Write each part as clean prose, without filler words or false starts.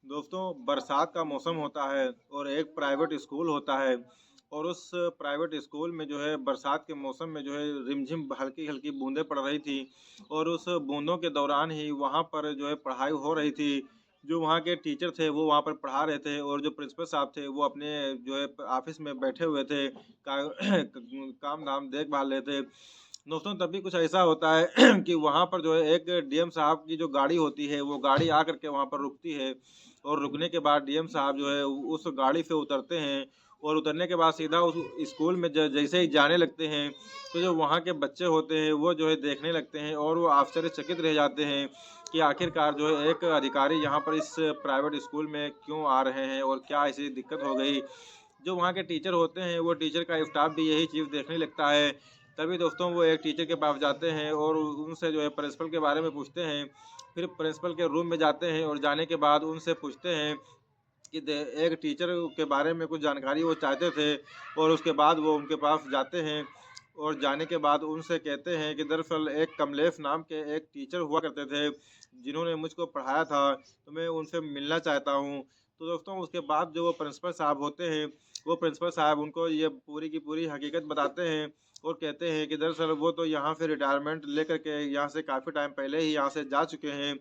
दोस्तों, बरसात का मौसम होता है और एक प्राइवेट स्कूल होता है और उस प्राइवेट स्कूल में जो है बरसात के मौसम में जो है रिमझिम हल्की-हल्की बूँदें पड़ रही थी और उस बूँदों के दौरान ही वहाँ पर जो है पढ़ाई हो रही थी। जो वहाँ के टीचर थे वो वहाँ पर पढ़ा रहे थे और जो प्रिंसिपल साहब थे वो अपने जो है ऑफ़िस में बैठे हुए थे, का काम-धाम देख-भाल रहे थे। दोस्तों, तभी कुछ ऐसा होता है कि वहाँ पर जो है एक डीएम साहब की जो गाड़ी होती है, वो गाड़ी आकर के वहाँ पर रुकती है और रुकने के बाद डीएम साहब जो है उस गाड़ी से उतरते हैं और उतरने के बाद सीधा उस स्कूल में जैसे ही जाने लगते हैं, तो जो वहाँ के बच्चे होते हैं, वो जो है देखने लगते हैं और वो आश्चर्यचकित रह जाते हैं कि आखिरकार जो है एक अधिकारी यहाँ पर इस प्राइवेट स्कूल में क्यों आ रहे हैं और क्या ऐसी दिक्कत हो गई। जो वहाँ के टीचर होते हैं, वो टीचर का स्टाफ भी यही चीज़ देखने लगता है। तभी दोस्तों वो एक टीचर के पास जाते हैं और उनसे जो है प्रिंसिपल के बारे में पूछते हैं। फिर प्रिंसिपल के रूम में जाते हैं और जाने के बाद उनसे पूछते हैं कि दे एक टीचर के बारे में कुछ जानकारी वो चाहते थे और उसके बाद वो उनके पास जाते हैं और जाने के बाद उनसे कहते हैं कि दरअसल एक कमलेश नाम के एक टीचर हुआ करते थे, जिन्होंने मुझको पढ़ाया था, तो मैं उनसे मिलना चाहता हूँ। तो दोस्तों उसके बाद जो वो प्रिंसिपल साहब होते हैं, वो प्रिंसिपल साहब उनको ये पूरी की पूरी हकीकत बताते हैं और कहते हैं कि दरअसल वो तो यहाँ से रिटायरमेंट लेकर के यहाँ से काफ़ी टाइम पहले ही यहाँ से जा चुके हैं।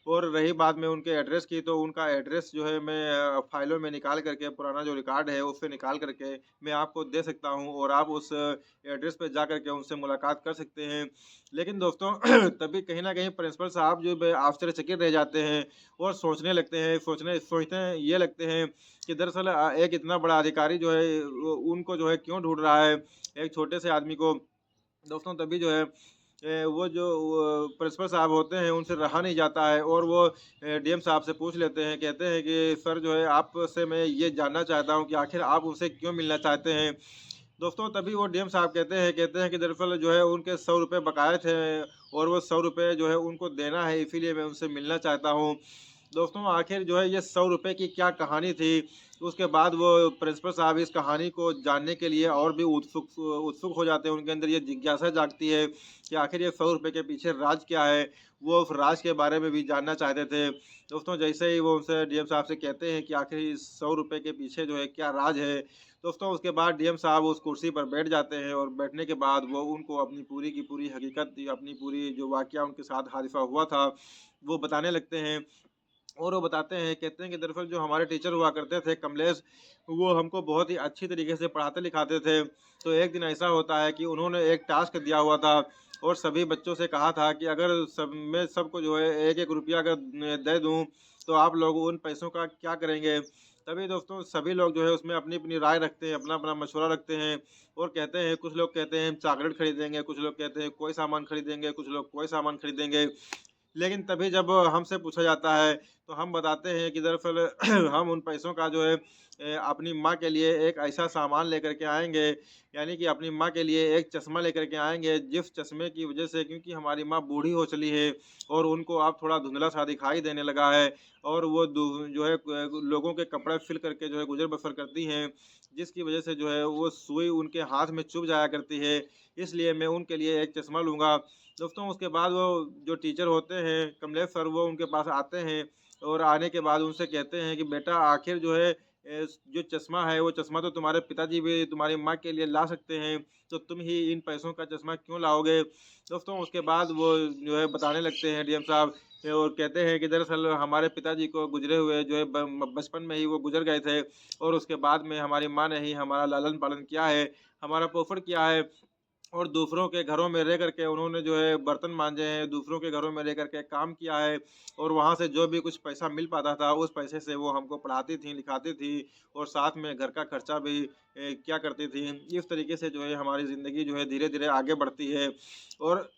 और रही बात में उनके एड्रेस की, तो उनका एड्रेस जो है मैं फ़ाइलों में निकाल कर के पुराना जो रिकॉर्ड है, उससे निकाल कर के मैं आपको दे सकता हूँ और आप उस एड्रेस पे जा कर के उनसे मुलाकात कर सकते हैं। लेकिन दोस्तों तभी कहीं न कहीं प्रिंसिपल साहब जो ब आश्चर्यचकित रह जाते हैं और सोचने लगते हैं, सोचते हैं ये लगते हैं कि दरअसल एक इतना बड़ा अधिकारी जो है वो उनको जो है क्यों ढूँढ रहा है, एक छोटे से आदमी को। दोस्तों तभी जो है वो जो प्रिंसिपल साहब होते हैं उनसे रहा नहीं जाता है और वो डीएम साहब से पूछ लेते हैं, कहते हैं कि सर जो है आपसे मैं ये जानना चाहता हूँ कि आखिर आप उनसे क्यों मिलना चाहते हैं? दोस्तों तभी वो डीएम साहब कहते हैं कि दरअसल जो है उनके ₹100 बकाए थे और वो ₹100 जो है उनको देना है, इसीलिए मैं उनसे मिलना चाहता हूँ। दोस्तों आखिर जो है ये ₹100 की क्या कहानी थी? उसके बाद वो प्रिंसिपल साहब इस कहानी को जानने के लिए और भी उत्सुक हो जाते हैं, उनके अंदर ये जिज्ञासा जागती है कि आखिर ये ₹100 के पीछे राज क्या है? वो उस राज के बारे में भी जानना चाहते थे। दोस्तों जैसे ही वो उनसे डीएम साहब से कहते हैं कि आखिर इस ₹100 के पीछे जो है क्या राज है? दोस्तों उसके बाद डीएम साहब उस कुर्सी पर बैठ जाते हैं और बैठने के बाद वो उनको अपनी पूरी की पूरी हकीकत, अपनी पूरी जो वाकया उनके साथ हादसा हुआ था, वो बताने लगते हैं। और वो बताते हैं, कहते हैं कि दरअसल जो हमारे टीचर हुआ करते थे कमलेश, वो हमको बहुत ही अच्छी तरीके से पढ़ाते-लिखाते थे। तो एक दिन ऐसा होता है कि उन्होंने एक टास्क दिया हुआ था और सभी बच्चों से कहा था कि अगर सब मैं सबको जो है 1-1 रुपया अगर दे दूँ, तो आप लोग उन पैसों का क्या करेंगे? तभी दोस्तों सभी लोग जो है उसमें अपनी-अपनी राय रखते हैं, अपना-अपना मशवरा रखते हैं और कहते हैं, कुछ लोग कहते हैं चॉकलेट खरीदेंगे, कुछ लोग कहते हैं कोई सामान खरीदेंगे, कुछ लोग कोई सामान खरीदेंगे। लेकिन तभी जब हमसे पूछा जाता है, तो हम बताते हैं कि दरअसल हम उन पैसों का जो है अपनी माँ के लिए एक ऐसा सामान लेकर के आएँगे, यानी कि अपनी माँ के लिए एक चश्मा लेकर के आएँगे, जिस चश्मे की वज़ह से, क्योंकि हमारी माँ बूढ़ी हो चली है और उनको अब थोड़ा धुंधला-सा दिखाई देने लगा है और वो जो है लोगों के कपड़े सिल करके जो है गुज़र-बसर करती हैं, जिसकी वज़ह से जो है वो सुई उनके हाथ में चुभ जाया करती है, इसलिए मैं उनके लिए एक चश्मा लूँगा। दोस्तों उसके बाद वो जो टीचर होते हैं कमलेश सर, वो उनके पास आते हैं और आने के बाद उनसे कहते हैं कि बेटा आखिर जो है जो चश्मा है वो चश्मा तो तुम्हारे पिताजी भी तुम्हारी माँ के लिए ला सकते हैं, तो तुम ही इन पैसों का चश्मा क्यों लाओगे? दोस्तों उसके बाद वो जो है बताने लगते हैं डीएम साहब और कहते हैं कि दरअसल हमारे पिताजी को गुजरे हुए जो है बचपन में ही वो गुजर गए थे और उसके बाद में हमारी माँ ने ही हमारा लालन-पालन किया है, हमारा पोषण किया है। और दूसरों के घरों में रह करके उन्होंने जो है बर्तन माँजे हैं, दूसरों के घरों में रह कर के काम किया है और वहाँ से जो भी कुछ पैसा मिल पाता था, उस पैसे से वो हमको पढ़ाती थीं, लिखाती थी और साथ में घर का खर्चा भी किया करती थीं। इस तरीके से जो है हमारी ज़िंदगी जो है धीरे-धीरे आगे बढ़ती है और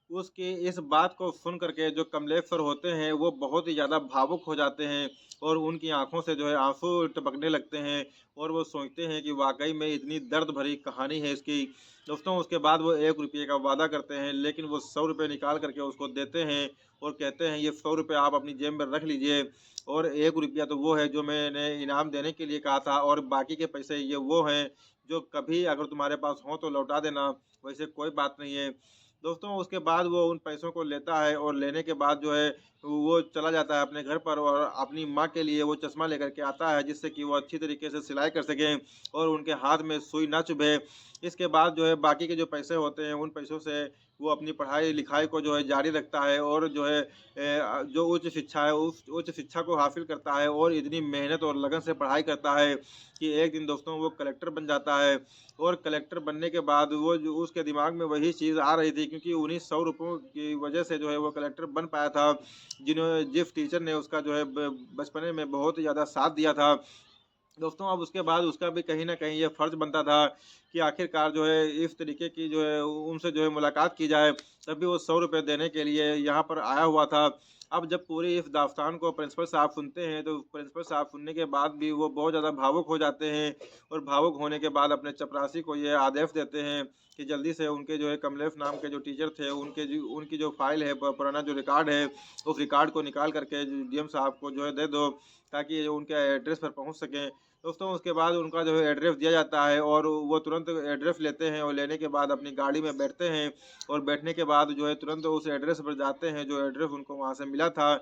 उसकी इस बात को सुन कर के जो कमलेश सर होते हैं, वो बहुत ही ज़्यादा भावुक हो जाते हैं और उनकी आँखों से जो है आँसू टपकने लगते हैं और वो सोचते हैं कि वाक़ई में इतनी दर्द भरी कहानी है इसकी। दोस्तों उसके बाद वो ₹1 का वादा करते हैं, लेकिन वो ₹100 निकाल कर के उसको देते हैं और कहते हैं ये ₹100 आप अपनी जेब में रख लीजिए और ₹1 तो वो है जो मैंने इनाम देने के लिए कहा था और बाकी के पैसे ये वो हैं, जो कभी अगर तुम्हारे पास हों तो लौटा देना, वैसे कोई बात नहीं है। दोस्तों उसके बाद वो उन पैसों को लेता है और लेने के बाद जो है वो चला जाता है अपने घर पर और अपनी माँ के लिए वो चश्मा लेकर के आता है, जिससे कि वो अच्छी तरीके से सिलाई कर सकें और उनके हाथ में सुई ना चुभे। इसके बाद जो है बाकी के जो पैसे होते हैं, उन पैसों से वो अपनी पढ़ाई-लिखाई को जो है जारी रखता है और जो है जो उच्च शिक्षा है, उस उच्च शिक्षा को हासिल करता है और इतनी मेहनत और लगन से पढ़ाई करता है कि एक दिन दोस्तों वो कलेक्टर बन जाता है। और कलेक्टर बनने के बाद वो जो उसके दिमाग में वही चीज़ आ रही थी, क्योंकि उन्हीं 100 रुपयों की वजह से जो है वो कलेक्टर बन पाया था, जिस टीचर ने उसका जो है बचपने में बहुत ही ज़्यादा साथ दिया था। दोस्तों अब उसके बाद उसका भी कहीं न कहीं ये फ़र्ज़ बनता था कि आखिरकार जो है इस तरीके की जो है उनसे जो है मुलाकात की जाए, तभी वो 100 रुपए देने के लिए यहाँ पर आया हुआ था। अब जब पूरी इस दास्तान को प्रिंसिपल साहब सुनते हैं, तो प्रिंसिपल साहब सुनने के बाद भी वो बहुत ज़्यादा भावुक हो जाते हैं और भावुक होने के बाद अपने चपरासी को ये आदेश देते हैं कि जल्दी से उनके जो है कमलेश नाम के जो टीचर थे, उनकी जो फ़ाइल है, प पुराना जो रिकॉर्ड है, उस रिकॉर्ड को निकाल कर के डीएम साहब को जो है दे दो, ताकि ये उनके एड्रेस पर पहुँच सकें। दोस्तों उसके बाद उनका जो है एड्रेस दिया जाता है और वो तुरंत एड्रेस लेते हैं और लेने के बाद अपनी गाड़ी में बैठते हैं और बैठने के बाद जो है तुरंत उस एड्रेस पर जाते हैं, जो एड्रेस उनको वहाँ से मिला था।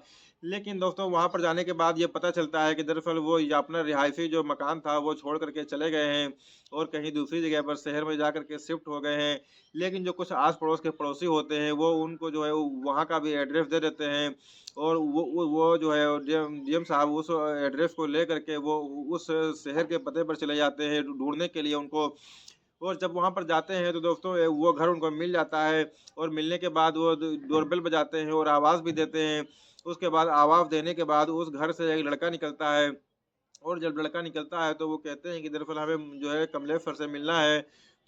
लेकिन दोस्तों वहाँ पर जाने के बाद ये पता चलता है कि दरअसल वो ये अपना रिहायशी जो मकान था वो छोड़ कर के चले गए हैं और कहीं दूसरी जगह पर शहर में जा कर के शिफ्ट हो गए हैं। लेकिन जो कुछ आस-पड़ोस के पड़ोसी होते हैं, वो उनको जो है वहाँ का भी एड्रेस दे देते हैं और वो जो है डीएम साहब उस एड्रेस को लेकर के वो उस शहर के पते पर चले जाते हैं ढूँढने के लिए उनको। और जब वहाँ पर जाते हैं तो दोस्तों वो घर उनको मिल जाता है और मिलने के बाद वो डोरबेल बजाते हैं और आवाज़ भी देते हैं। उसके बाद आवाज़ देने के बाद उस घर से एक लड़का निकलता है और जब लड़का निकलता है तो वो कहते हैं कि दरअसल हमें जो है कमलेश सर से मिलना है,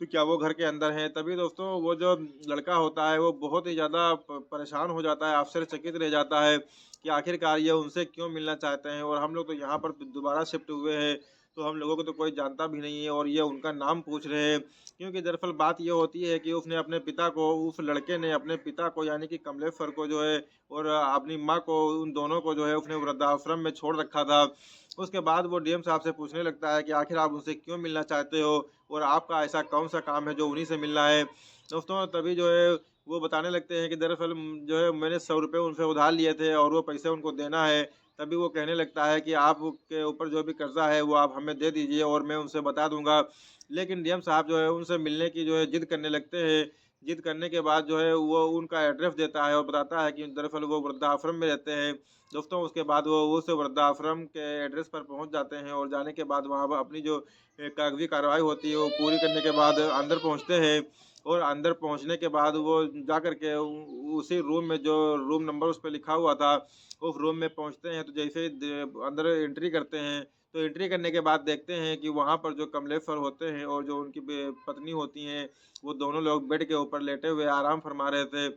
तो क्या वो घर के अंदर हैं? तभी दोस्तों वो जो लड़का होता है वो बहुत ही ज़्यादा प परेशान हो जाता है, आश्चर्यचकित रह जाता है कि आखिरकार ये उनसे क्यों मिलना चाहते हैं और हम लोग तो यहाँ पर दोबारा शिफ्ट हुए हैं, तो हम लोगों को तो कोई जानता भी नहीं है और ये उनका नाम पूछ रहे हैं। क्योंकि दरअसल बात ये होती है कि उसने अपने पिता को उस लड़के ने अपने पिता को यानी कि कमलेश सर को जो है और अपनी माँ को उन दोनों को जो है उसने वृद्धाश्रम में छोड़ रखा था। उसके बाद वो डीएम साहब से पूछने लगता है कि आखिर आप उनसे क्यों मिलना चाहते हो और आपका ऐसा कौन-सा काम है जो उन्हीं से मिलना है? दोस्तों तभी जो है वो बताने लगते हैं कि दरअसल जो है मैंने 100 रुपए उनसे उधार लिए थे और वो पैसे उनको देना है। तभी वो कहने लगता है कि आपके ऊपर जो भी कर्ज़ा है वो आप हमें दे दीजिए और मैं उनसे बता दूँगा। लेकिन डीएम साहब जो है उनसे मिलने की जो है ज़िद करने लगते हैं। ज़िद करने के बाद जो है वो उनका एड्रेस देता है और बताता है कि दरअसल वो वृद्धाश्रम में रहते हैं। दोस्तों उसके बाद वो उस वृद्धाश्रम के एड्रेस पर पहुँच जाते हैं और जाने के बाद वहाँ पर अपनी जो कागज़ी कार्रवाई होती है वो पूरी करने के बाद अंदर पहुँचते हैं और अंदर पहुँचने के बाद वो जाकर के उसी रूम में जो रूम नंबर उस पे लिखा हुआ था, उस रूम में पहुँचते हैं तो जैसे ही अंदर एंट्री करते हैं, तो एंट्री करने के बाद देखते हैं कि वहाँ पर जो कमलेश सर होते हैं और जो उनकी पत्नी होती हैं, वो दोनों लोग बेड के ऊपर लेटे हुए आराम फरमा रहे थे।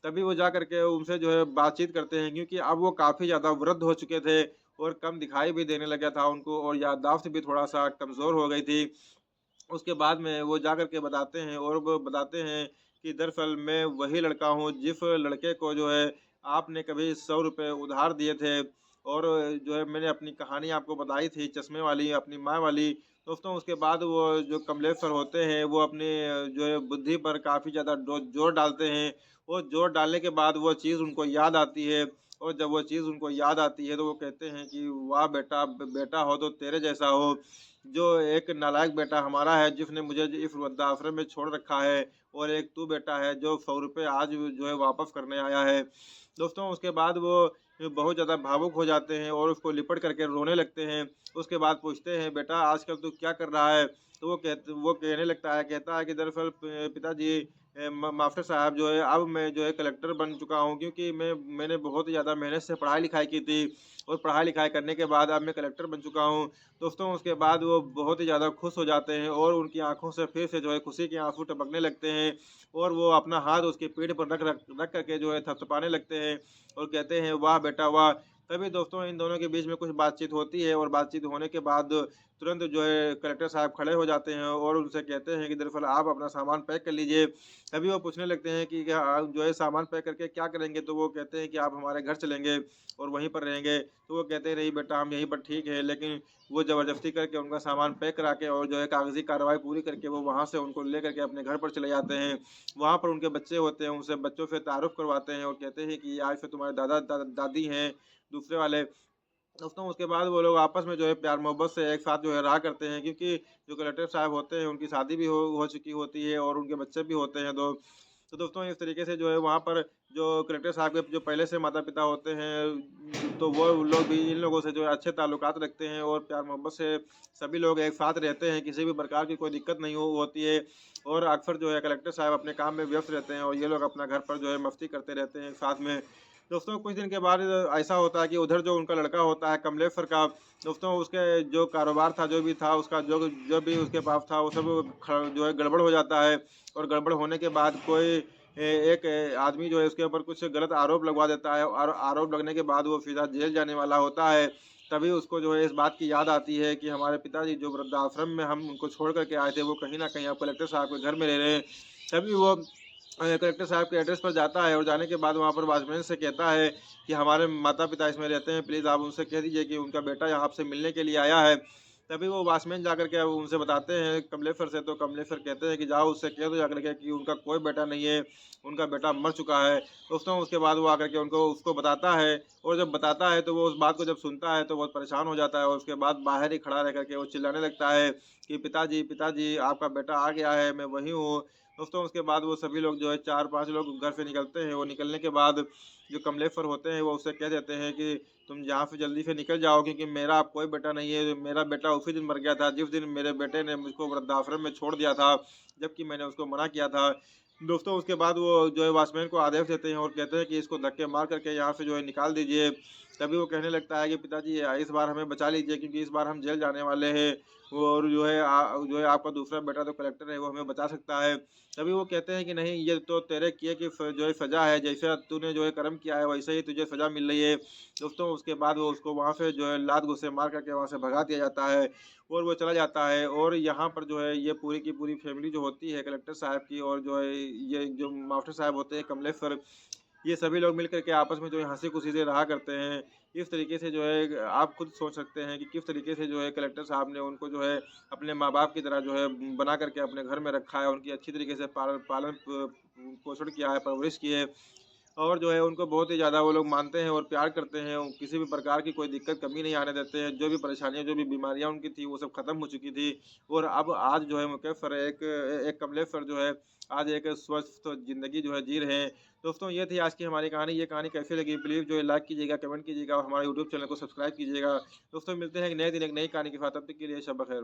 तभी वो जा कर के उनसे जो है बातचीत करते हैं, क्योंकि अब वो काफ़ी ज़्यादा वृद्ध हो चुके थे और कम दिखाई भी देने लगा था उनको और याददाश्त भी थोड़ा-सा कमज़ोर हो गई थी। उसके बाद में वो जा कर के बताते हैं और वो बताते हैं कि दरअसल मैं वही लड़का हूँ जिस लड़के को जो है आपने कभी 100 रुपए उधार दिए थे और जो है मैंने अपनी कहानी आपको बताई थी चश्मे वाली, अपनी माँ वाली। दोस्तों उसके बाद वो जो कमलेश सर होते हैं वो अपने जो है बुद्धि पर काफ़ी ज़्यादा डो ज़ोर डालते हैं और ज़ोर डालने के बाद वो चीज़ उनको याद आती है और जब वो चीज़ उनको याद आती है तो वो कहते हैं कि वाह बेटा, बेटा हो तो तेरे जैसा हो। जो एक नालायक बेटा हमारा है जिसने मुझे इस वृद्धाश्रम में छोड़ रखा है और एक तू बेटा है जो 100 रुपए आज जो है वापस करने आया है। दोस्तों उसके बाद वो बहुत ज़्यादा भावुक हो जाते हैं और उसको लिपट करके रोने लगते हैं। उसके बाद पूछते हैं, "बेटा आजकल तू क्या कर रहा है?" तो वो कहने लगता है, कहता है कि दरअसल पिताजी मास्टर साहब जो है अब मैं जो है कलेक्टर बन चुका हूँ, क्योंकि मैंने बहुत ही ज़्यादा मेहनत से पढ़ाई-लिखाई की थी और पढ़ाई-लिखाई करने के बाद अब मैं कलेक्टर बन चुका हूँ। दोस्तों उसके बाद वो बहुत ही ज़्यादा खुश हो जाते हैं और उनकी आँखों से फिर से जो है खुशी के आँसू टपकने लगते हैं और वो अपना हाथ उसकी पीठ पर रख कर के जो है थपथपाने लगते हैं और कहते हैं, "वाह बेटा वाह! तभी दोस्तों इन दोनों के बीच में कुछ बातचीत होती है और बातचीत होने के बाद तुरंत जो है कलेक्टर साहब खड़े हो जाते हैं और उनसे कहते हैं कि दरअसल आप अपना सामान पैक कर लीजिए। तभी वो पूछने लगते हैं कि क्या आप जो है सामान पैक करके क्या करेंगे? तो वो कहते हैं कि आप हमारे घर चलेंगे और वहीं पर रहेंगे। तो वो कहते हैं नहीं बेटा हम यहीं पर ठीक है, लेकिन वो ज़बरदस्ती करके उनका सामान पैक करा के और जो है कागज़ी कार्रवाई पूरी करके वो वहाँ से उनको लेकर के अपने घर पर चले जाते हैं। वहाँ पर उनके बच्चे होते हैं, उनसे बच्चों से तारुफ़ करवाते हैं और कहते हैं कि आज से तुम्हारे दादी हैं, दूसरे वाले। दोस्तों उसके बाद वो लोग आपस में जो है प्यार-मोहब्बत से एक साथ जो है रहा करते हैं, क्योंकि जो कलेक्टर साहब होते हैं उनकी शादी भी हो चुकी होती है और उनके बच्चे भी होते हैं 2। तो दोस्तों इस तरीके से जो है वहाँ पर जो कलेक्टर साहब के जो पहले से माता-पिता होते हैं, तो वो लोग भी इन लोगों से जो है अच्छे ताल्लुकात रखते हैं और प्यार-मोहब्बत से सभी लोग एक साथ रहते हैं, किसी भी प्रकार की कोई दिक्कत नहीं होती है। और अक्सर जो है कलेक्टर साहब अपने काम में व्यस्त रहते हैं और ये लोग अपना घर पर जो है मस्ती करते रहते हैं साथ में। दोस्तों कुछ दिन के बाद ऐसा होता है कि उधर जो उनका लड़का होता है कमलेश्वर का, दोस्तों उसके जो कारोबार था, जो भी था उसका जो भी उसके पास था वो सब जो है गड़बड़ हो जाता है। और गड़बड़ होने के बाद कोई एक आदमी जो है उसके ऊपर कुछ गलत आरोप लगवा देता है और आरोप लगने के बाद वो सीधा जेल जाने वाला होता है। तभी उसको जो है इस बात की याद आती है कि हमारे पिताजी जो वृद्धाश्रम में हम उनको छोड़ कर के आए थे, वो कहीं न कहीं अब कलेक्टर साहब के घर में रह रहे हैं। तभी वो कलेक्टर साहब के एड्रेस पर जाता है और जाने के बाद वहाँ पर वॉचमैन से कहता है कि हमारे माता-पिता इसमें रहते हैं, प्लीज़ आप उनसे कह दीजिए कि उनका बेटा यहाँ आपसे मिलने के लिए आया है। तभी वो वॉचमैन जाकर के उनसे बताते हैं कमलेश्वर से, तो कमलेश्वर कहते हैं कि जाओ उससे कह दो जाकर के कि उनका कोई बेटा नहीं है, उनका बेटा मर चुका है। दोस्तों उसके बाद वो आकर के उनको उसको बताता है और जब बताता है तो वो उस बात को जब सुनता है तो बहुत परेशान हो जाता है और उसके बाद बाहर ही खड़ा रह कर के वो चिल्लाने लगता है कि पिताजी, पिताजी आपका बेटा आ गया है, मैं वहीं हूँ। दोस्तों उसके बाद वो सभी लोग जो है 4-5 लोग घर से निकलते हैं। वो निकलने के बाद जो कमलेश्वर होते हैं वो उससे कह देते हैं कि तुम यहाँ से जल्दी से निकल जाओ, क्योंकि मेरा अब कोई बेटा नहीं है। मेरा बेटा उसी दिन मर गया था जिस दिन मेरे बेटे ने मुझको वृद्धाश्रम में छोड़ दिया था, जबकि मैंने उसको मना किया था। दोस्तों उसके बाद वो जो है वॉचमैन को आदेश देते हैं और कहते हैं कि इसको धक्के मार करके यहाँ से जो है निकाल दीजिए। तभी वो कहने लगता है कि पिताजी इस बार हमें बचा लीजिए, क्योंकि इस बार हम जेल जाने वाले हैं। और जो है आपका दूसरा बेटा तो कलेक्टर है, वो हमें बचा सकता है। तभी वो कहते हैं कि नहीं, ये तो तेरे किए की जो है सज़ा है, जैसा तूने जो है कर्म किया है वैसे ही तुझे सज़ा मिल रही है। दोस्तों उसके बाद वो उसको वहाँ से जो है लात घुसे मार करके वहाँ से भगा दिया जाता है और वो चला जाता है। और यहाँ पर जो है ये पूरी की पूरी फैमिली जो होती है कलेक्टर साहब की और जो है ये जो मास्टर साहब होते हैं कमलेश्वर, ये सभी लोग मिल कर के आपस में जो है हँसी-खुशी से रहा करते हैं। इस तरीके से जो है आप खुद सोच सकते हैं कि किस तरीके से जो है कलेक्टर साहब ने उनको जो है अपने माँ-बाप की तरह जो है बना करके अपने घर में रखा है, उनकी अच्छी तरीके से पालन-पोषण किया है, परवरिश की है। और जो है उनको बहुत ही ज़्यादा वो लोग मानते हैं और प्यार करते हैं। किसी भी प्रकार की कोई दिक्कत, कमी नहीं आने देते हैं। जो भी परेशानियाँ, जो भी बीमारियाँ उनकी थी, वो सब खत्म हो चुकी थी। और अब आज जो है मुकफ्फर एक एक कमलेश्वर जो है आज एक स्वस्थ ज़िंदगी जो है जी रहे हैं। दोस्तों ये थी आज की हमारी कहानी। ये कहानी कैसी लगी प्लीज़ जो है लाइक कीजिएगा, कमेंट कीजिएगा और हमारे यूट्यूब चैनल को सब्सक्राइब कीजिएगा। दोस्तों मिलते हैं एक नए दिन, एक नई कहानी के साथ। तब तक के लिए शब ख़ैर।